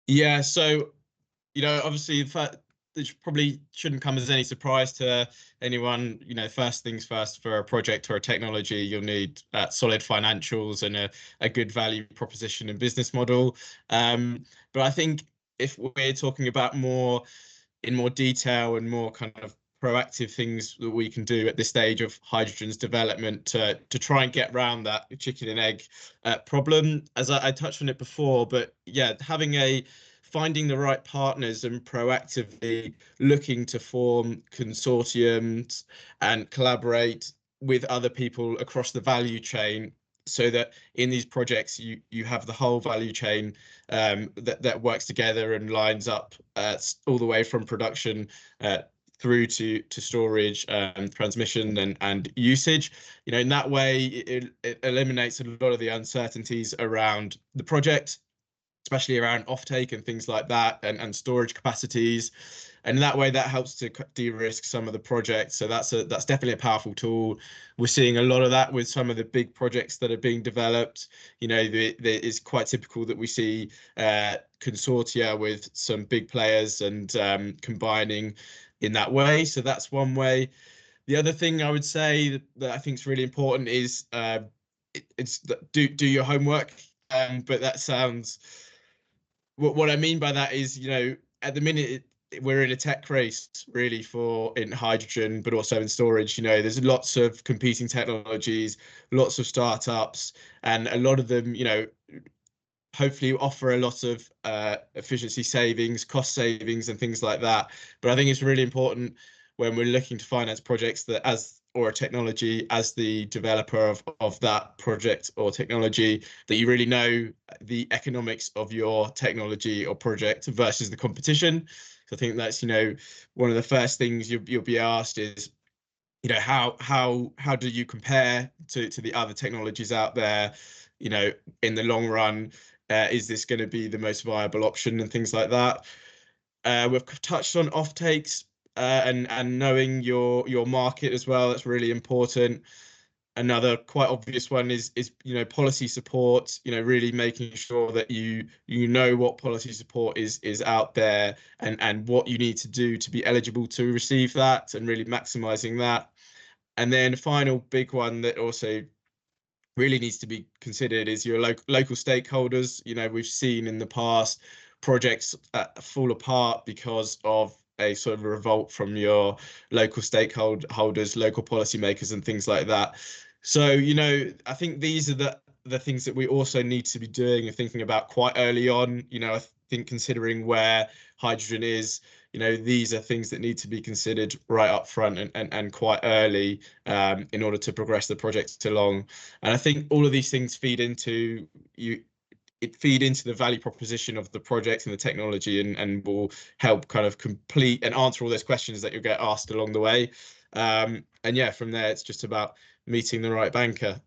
Yeah, so obviously, the fact it probably shouldn't come as any surprise to anyone. First things first, for a project or a technology, you'll need solid financials and a good value proposition and business model. But I think if we're talking about more detail and more kind of proactive things that we can do at this stage of hydrogen's development to try and get around that chicken and egg problem, as I touched on it before. But yeah, finding the right partners and proactively looking to form consortiums and collaborate with other people across the value chain, so that in these projects you have the whole value chain that works together and lines up all the way from production through to storage, transmission, and usage. In that way, it eliminates a lot of the uncertainties around the project, especially around offtake and things like that, and storage capacities. And in that way, that helps to de-risk some of the projects. So that's definitely a powerful tool. We're seeing a lot of that with some of the big projects that are being developed. It's quite typical that we see consortia with some big players and combining in that way. So that's one way. The other thing I would say that I think is really important is it's do your homework. But that sounds what I mean by that is, at the minute we're in a tech race really for in hydrogen, but also in storage. There's lots of competing technologies, lots of startups, and a lot of them, hopefully offer a lot of efficiency savings, cost savings, and things like that. But I think it's really important when we're looking to finance projects that or a technology, as the developer of that project or technology, that you really know the economics of your technology or project versus the competition. So I think that's, one of the first things you'll be asked is, how do you compare to the other technologies out there? In the long run, is this going to be the most viable option and things like that? We've touched on off takes and knowing your market as well. That's really important. Another quite obvious one is policy support. Really making sure that you know what policy support is out there, and what you need to do to be eligible to receive that, and really maximizing that. And then the final big one that also really needs to be considered is your local stakeholders. We've seen in the past projects fall apart because of a sort of revolt from your local stakeholders, local policymakers, and things like that. So, I think these are the things that we also need to be doing and thinking about quite early on. I think considering where hydrogen is, these are things that need to be considered right up front and quite early, in order to progress the project along. And I think all of these things feed into the value proposition of the project and the technology, and will help kind of complete and answer all those questions that you'll get asked along the way. And yeah, from there, it's just about meeting the right banker.